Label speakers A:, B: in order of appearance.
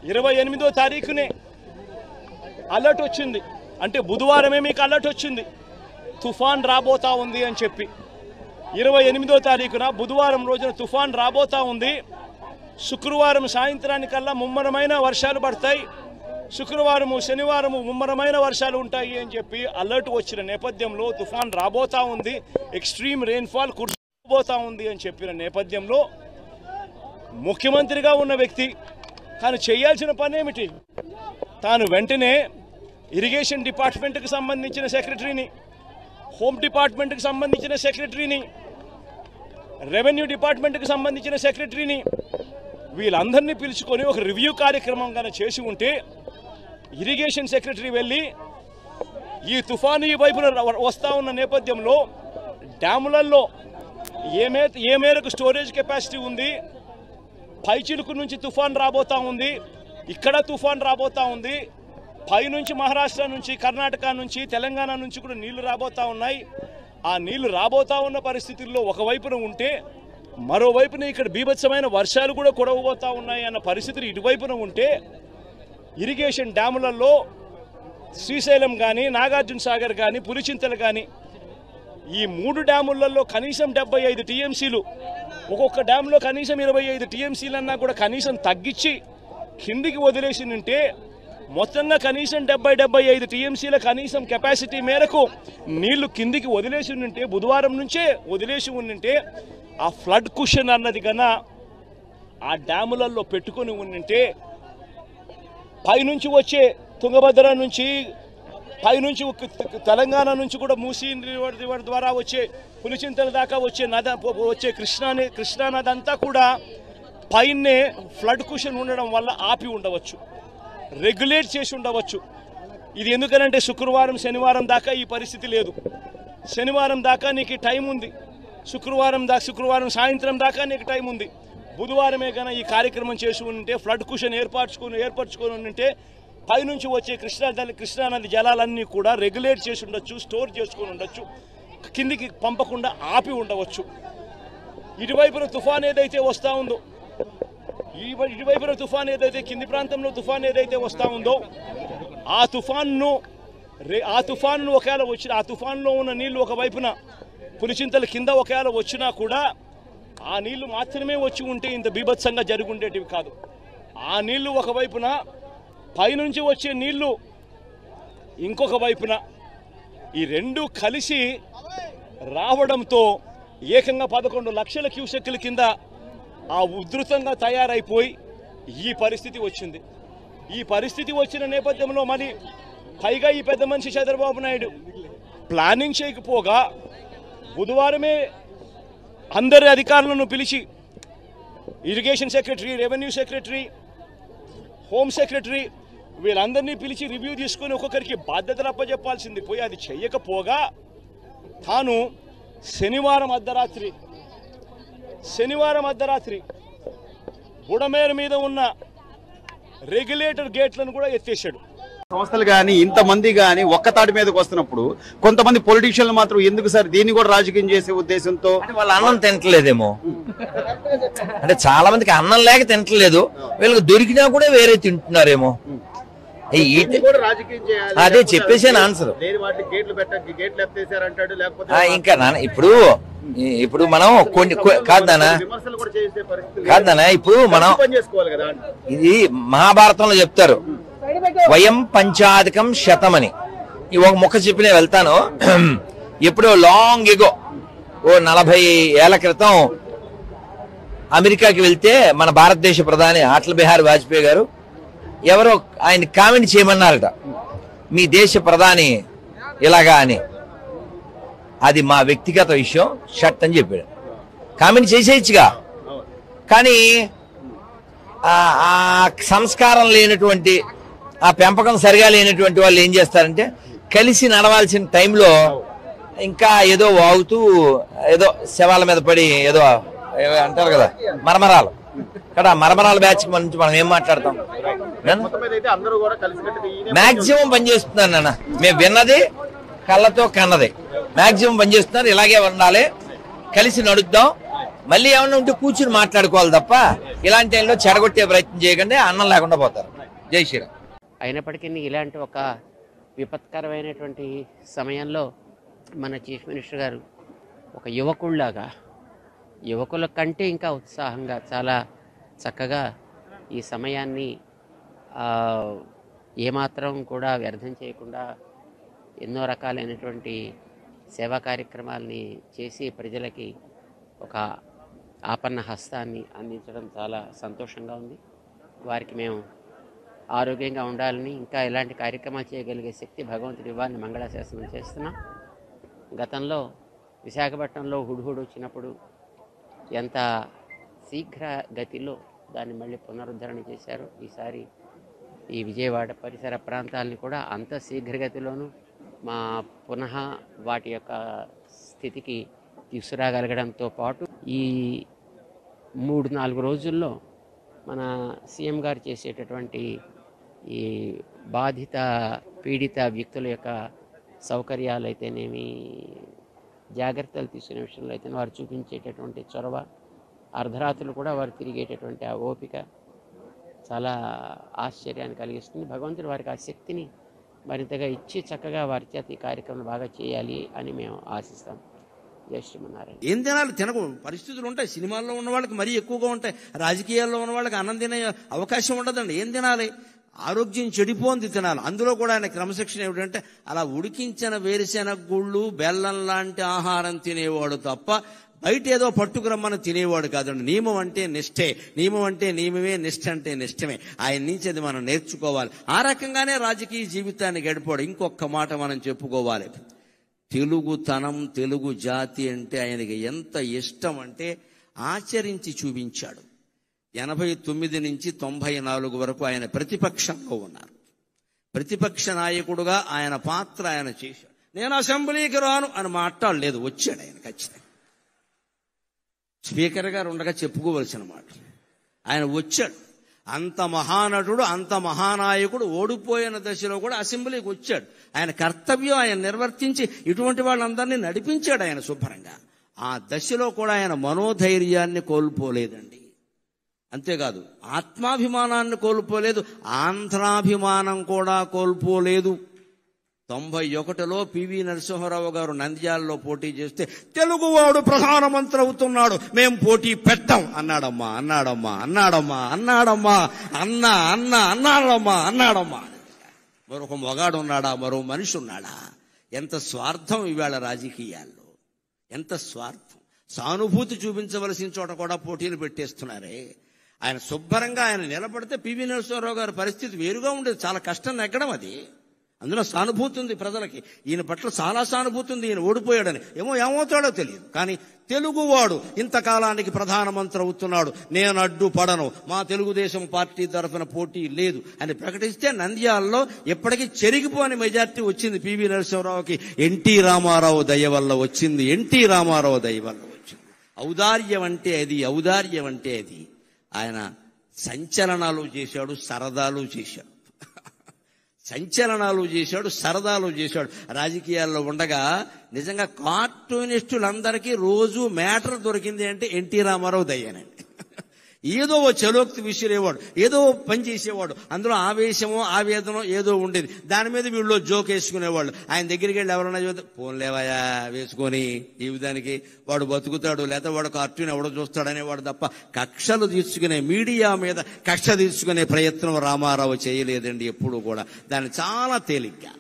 A: 28వ తారీఖునే alert వచ్చింది. అంటే బుధవారమే మీకు అలర్ట్ వచ్చింది తుఫాన్ రాబోతా ఉంది అని చెప్పి. 28వ తారీఖున బుధవారం రోజున తుఫాన్ రాబోతా ఉంది. శుక్రవారం సాయంత్రానికల్లా ముమ్మరమైన వర్షాలు పడతాయి, శుక్రవారము శనివారము ముమ్మరమైన వర్షాలు ఉంటాయి అని చెప్పి అలర్ట్ వచ్చిన నేపథ్యంలో తుఫాన్ రాబోతా ఉంది, ఎక్స్ట్రీమ్ రెయిన్ఫాల్ కుర్చోబోతా ఉంది అని చెప్పిన నేపథ్యంలో ముఖ్యమంత్రిగా ఉన్న వ్యక్తి తాను చేయాల్సిన పని ఏమిటి? తాను వెంటనే ఇరిగేషన్ డిపార్ట్మెంట్కి సంబంధించిన సెక్రటరీని, హోమ్ డిపార్ట్మెంట్కి సంబంధించిన సెక్రటరీని, రెవెన్యూ డిపార్ట్మెంట్కి సంబంధించిన సెక్రటరీని వీళ్ళందరినీ పిలుచుకొని ఒక రివ్యూ కార్యక్రమం కనుక చేసి ఉంటే ఇరిగేషన్ సెక్రటరీ వెళ్ళి ఈ తుఫాను ఈ వైపున వస్తూ ఉన్న నేపథ్యంలో డ్యాములలో ఏ మేరకు స్టోరేజ్ కెపాసిటీ ఉంది, పైచిలుకు నుంచి తుఫాన్ రాబోతా ఉంది, ఇక్కడ తుఫాన్ రాబోతా ఉంది, పైనుంచి మహారాష్ట్ర నుంచి కర్ణాటక నుంచి తెలంగాణ నుంచి కూడా నీళ్లు రాబోతా ఉన్నాయి. ఆ నీళ్లు రాబోతా ఉన్న పరిస్థితుల్లో ఒకవైపున ఉంటే మరోవైపున ఇక్కడ బీభత్సమైన వర్షాలు కూడా కురవబోతా ఉన్నాయి అన్న పరిస్థితులు ఇటువైపున ఉంటే ఇరిగేషన్ డ్యాములలో శ్రీశైలం కానీ నాగార్జున సాగర్ కానీ పులిచింతలు కానీ ఈ 3 డ్యాములలో కనీసం 75 టీఎంసీలు, ఒక్కొక్క డ్యాంలో కనీసం 25 టీఎంసీలన్నా కూడా కనీసం తగ్గించి కిందికి వదిలేసి ఉంటే మొత్తంగా కనీసం 70-75 టీఎంసీల కనీసం కెపాసిటీ మేరకు నీళ్లు కిందికి వదిలేసి ఉంటే బుధవారం నుంచే వదిలేసి ఉంటే ఆ ఫ్లడ్ కుషన్ అన్నది కన్నా ఆ డ్యాములలో పెట్టుకొని ఉంటే పైనుంచి వచ్చే తుంగభద్ర నుంచి పైనుంచి తెలంగాణ నుంచి కూడా మూసీ రివర్ ద్వారా వచ్చే పులిచింతల దాకా వచ్చే కృష్ణా నది అంతా కూడా పైనే ఫ్లడ్ కుషన్ ఉండడం వల్ల ఆపి ఉండవచ్చు, రెగ్యులేట్ చేసి ఉండవచ్చు. ఇది ఎందుకనంటే శుక్రవారం శనివారం దాకా ఈ పరిస్థితి లేదు, శనివారం దాకా నీకు టైం ఉంది, శుక్రవారం సాయంత్రం దాకా నీకు టైం ఉంది. బుధవారమే కన్నా ఈ కార్యక్రమం చేసి ఉంటే ఫ్లడ్ కుషన్ ఏర్పరచుకొని ఉంటే పైనుంచి వచ్చే కృష్ణానది జలాలన్నీ కూడా రెగ్యులేట్ చేసి ఉండొచ్చు, స్టోర్ చేసుకొని ఉండొచ్చు, కిందికి పంపకుండా ఆపి ఉండవచ్చు. ఇటువైపున తుఫాన్ ఏదైతే వస్తూ ఉందో, ఇటువైపున తుఫాన్ ఏదైతే కింది ప్రాంతంలో తుఫాన్ ఏదైతే వస్తూ ఉందో ఆ తుఫాన్ను ఒకవేళ వచ్చిన ఆ తుఫాన్లో ఉన్న నీళ్లు ఒకవైపున పులిచింతల కింద ఒకవేళ వచ్చినా కూడా ఆ నీళ్లు మాత్రమే వచ్చి ఉంటే ఇంత బీభత్సంగా జరుగుండేటివి కాదు. ఆ నీళ్లు ఒకవైపున, పైనుంచి వచ్చే నీళ్లు ఇంకొక వైపున, ఈ రెండు కలిసి రావడంతో ఏకంగా 11 లక్షల క్యూసెక్కుల కింద ఆ ఉధృతంగా తయారైపోయి ఈ పరిస్థితి వచ్చింది. ఈ పరిస్థితి వచ్చిన నేపథ్యంలో మరి పైగా ఈ పెద్ద మనిషి చంద్రబాబు నాయుడు ప్లానింగ్ చేయకపోగా బుధవారమే అందరి అధికారులను పిలిచి irrigation secretary, revenue secretary, home secretary వీళ్ళందరినీ పిలిచి రివ్యూ తీసుకొని ఒక్కొక్కరికి బాధ్యతలు అప్పచెప్పాల్సింది పోయి అది చెయ్యకపోగా తాను శనివారం అర్ధరాత్రి బుడమేరు మీద ఉన్న రెగ్యులేటర్ గేట్లను కూడా ఎత్తేసాడు.
B: సంస్థలు కానీ ఇంతమంది కానీ ఒక్కతాటి మీదకి వస్తున్నప్పుడు కొంతమంది పొలిటీషియన్లు మాత్రం ఎందుకు సార్ దీన్ని కూడా రాజకీయం చేసే ఉద్దేశంతో
C: వాళ్ళ అన్నం తింటలేదేమో, అంటే చాలా మందికి అన్నం లేక తింటలేదు, వీళ్ళకి దొరికినా కూడా వేరే తింటున్నారేమో. అదే చెప్పేసాను ఆన్సర్. ఇంకా ఇప్పుడు మనం కొన్ని కాదనా ఇప్పుడు మనం ఇది మహాభారతంలో చెప్తారు వయం పంచాధికం శతమని. ఈ ఒక ముఖ చెప్పినే వెళ్తాను. ఎప్పుడో లాంగ్ ఎగో 40 ఏళ్ల క్రితం అమెరికాకి వెళ్తే మన భారతదేశ ప్రధాని అటల్ బిహారీ వాజ్పేయి గారు ఎవరో ఆయన కామెంట్ చేయమన్నారట, మీ దేశ ప్రధాని ఇలాగా అని. అది మా వ్యక్తిగత విషయం షట్ అని చెప్పాడు. కామెంట్ చేసేయచ్చుగా, కానీ ఆ సంస్కారం లేనటువంటి, ఆ పెంపకం సరిగా లేనటువంటి వాళ్ళు ఏం చేస్తారంటే కలిసి నడవాల్సిన టైంలో ఇంకా ఏదో వాగుతూ ఏదో శవాల మీద పడి ఏదో అంటారు కదా మరమరాలు. కదా మరమరాల బ్యాచ్ నుంచి మనం ఏం మాట్లాడతాం? మాక్సిమం పనిచేస్తున్నారు నాన్న, మేము విన్నది కళ్ళతో కన్నది మాక్సిమం పనిచేస్తున్నారు. ఇలాగే ఉండాలి, కలిసి నడుద్దాం, మళ్ళీ ఏమన్నా ఉంటే కూర్చుని మాట్లాడుకోవాలి తప్ప ఇలాంటి టైంలో చెడగొట్టే ప్రయత్నం చేయకండి, అన్నం లేకుండా పోతారు. జై శ్రీరామ్.
D: అయినప్పటికీ ఇలాంటి ఒక విపత్కరమైనటువంటి సమయంలో మన చీఫ్ మినిస్టర్ గారు ఒక యువకుల్లాగా, యువకుల కంటే ఇంకా ఉత్సాహంగా చాలా చక్కగా ఈ సమయాన్ని ఏమాత్రం కూడా వ్యర్థం చేయకుండా ఎన్నో రకాలైనటువంటి సేవా కార్యక్రమాలని చేసి ప్రజలకి ఒక ఆపన్న హస్తాన్ని అందించడం చాలా సంతోషంగా ఉంది. వారికి మేము ఆరోగ్యంగా ఉండాలని, ఇంకా ఇలాంటి కార్యక్రమాలు చేయగలిగే శక్తి భగవంతుడి ఇవ్వాలని మంగళాశాసనం చేస్తున్నాం. గతంలో విశాఖపట్నంలో హుడ్హుడ్ వచ్చినప్పుడు ఎంత శీఘ్ర గతిలో దాన్ని మళ్ళీ పునరుద్ధరణ చేశారు. ఈసారి ఈ విజయవాడ పరిసర ప్రాంతాలని కూడా అంత శీఘ్రగతిలోనూ పునః వాటి యొక్క స్థితికి తీసుకురాగలగడంతో పాటు ఈ 3-4 రోజుల్లో మన సీఎం గారు చేసేటటువంటి ఈ బాధిత పీడిత వ్యక్తుల యొక్క సౌకర్యాలు అయితేనేమి, జాగ్రత్తలు తీసుకునే విషయంలో అయితే వారు చూపించేటటువంటి చొరవ, అర్ధరాత్రులు కూడా వారు తిరిగేటటువంటి ఆ ఓపిక చాలా ఆశ్చర్యాన్ని కలిగిస్తుంది. భగవంతుడు వారికి ఆ శక్తిని మరింతగా ఇచ్చి చక్కగా వారి చేత ఈ కార్యక్రమం బాగా చేయాలి అని మేము ఆశిస్తాం. జై శ్రీమన్నారాయణ.
E: ఏం తినాలి తినకు పరిస్థితులు ఉంటాయి. సినిమాల్లో ఉన్న వాళ్ళకి మరీ ఎక్కువగా ఉంటాయి, రాజకీయాల్లో ఉన్న వాళ్ళకి అన్నం తినే అవకాశం ఉండదండి. ఏం తినాలి? ఆరోగ్యం చెడిపోంది తినాలి. అందులో కూడా ఆయన క్రమశిక్షణ ఏమిటంటే అలా ఉడికించిన వేరుశెనగ గుళ్ళు బెల్లం లాంటి ఆహారం తినేవాడు తప్ప బయట ఏదో పట్టుకురమ్మని తినేవాడు కాదండి. నియమం అంటే నిష్ఠే, నియమం అంటే నియమమే, నిష్ఠ అంటే నిష్ఠమే. ఆయన నుంచి అది మనం నేర్చుకోవాలి. ఆ రకంగానే రాజకీయ జీవితాన్ని గడిపాడు. ఇంకొక మాట మనం చెప్పుకోవాలి. తెలుగుతనం, తెలుగు జాతి అంటే ఆయనకి ఎంత ఇష్టం అంటే ఆచరించి చూపించాడు. 89 నుంచి 94 వరకు ఆయన ప్రతిపక్షంలో ఉన్నారు. ప్రతిపక్ష నాయకుడుగా ఆయన పాత్ర ఆయన చేశాడు. నేను అసెంబ్లీకి రాను అని మాట్లాడలేదు, వచ్చాడు ఆయన. ఖచ్చితంగా స్పీకర్ గారు ఉండగా చెప్పుకోవలసిన మాట. ఆయన వచ్చాడు. అంత మహానటుడు, అంత మహానాయకుడు ఓడిపోయిన దశలో కూడా అసెంబ్లీకి వచ్చాడు. ఆయన కర్తవ్యం ఆయన నిర్వర్తించి ఇటువంటి వాళ్ళందరినీ నడిపించాడు ఆయన శుభ్రంగా. ఆ దశలో కూడా ఆయన మనోధైర్యాన్ని కోల్పోలేదండి. అంతేకాదు ఆత్మాభిమానాన్ని కోల్పోలేదు, ఆంధ్రాభిమానం కూడా కోల్పోలేదు. 91లో పివి నరసింహారావు గారు నంద్యాలలో పోటీ చేస్తే తెలుగువాడు ప్రధానమంత్రి అవుతున్నాడు, మేం పోటీ పెట్టాం అన్నాడమ్మా అన్నాడమ్మా అన్నాడమ్మా అన్నాడమ్మా అన్నా అన్నా అన్నాడమ్మా అన్నాడమ్మా. మరొక మొగాడు ఉన్నాడా? మరో మనిషి ఉన్నాడా? ఎంత స్వార్థం ఇవాళ రాజకీయాల్లో, ఎంత స్వార్థం. సానుభూతి చూపించవలసిన చోట కూడా పోటీలు పెట్టేస్తున్నారే. ఆయన శుభ్రంగా ఆయన నిలబడితే పివి నరసింహారావు గారి పరిస్థితి వేరుగా ఉండేది. చాలా కష్టం నెగ్గడం అది. అందులో సానుభూతి ఉంది ప్రజలకి. ఈయన పట్ల చాలా సానుభూతి ఉంది. ఈయన ఓడిపోయాడని ఏమవుతాడో తెలియదు. కానీ తెలుగువాడు ఇంతకాలానికి ప్రధానమంత్రి అవుతున్నాడు, నేను అడ్డుపడను, మా తెలుగుదేశం పార్టీ తరఫున పోటీ లేదు అని ప్రకటిస్తే నంద్యాలలో ఎప్పటికీ చెరిగిపోని మెజార్టీ వచ్చింది పివి నరసింహారావుకి. ఎన్టీ రామారావు దయ వల్ల వచ్చింది. ఎన్టీ రామారావు దయ వల్ల వచ్చింది. ఔదార్యం అంటే అది, ఔదార్యం అంటే అది. ఆయన సంచలనాలు చేశాడు, సరదాలు చేశాడు. సంచలనాలు చేశాడు, సరదాలు చేశాడు. రాజకీయాల్లో ఉండగా నిజంగా కార్టూనిస్టులందరికీ రోజు మ్యాటర్ దొరికింది అంటే ఎన్టీ రామారావు దయ్యానండి. ఏదో చలోక్తి విసిరేవాడు, ఏదో పని చేసేవాడు. అందులో ఆవేశమో ఆవేదనో ఏదో ఉండేది. దాని మీద వీళ్ళు జోక్ వేసుకునేవాళ్ళు. ఆయన దగ్గరికి వెళ్ళి ఎవరన్నా చూస్తే పోన్లేవయా వేసుకొని ఈ విధానికి వాడు బతుకుతాడు, లేకపోతే వాడు కార్టూన్ ఎవడో చూస్తాడనేవాడు తప్ప కక్షలు తీసుకునే, మీడియా మీద కక్ష తీసుకునే ప్రయత్నం రామారావు చేయలేదండి ఎప్పుడు కూడా. దాన్ని చాలా తేలిగ్గా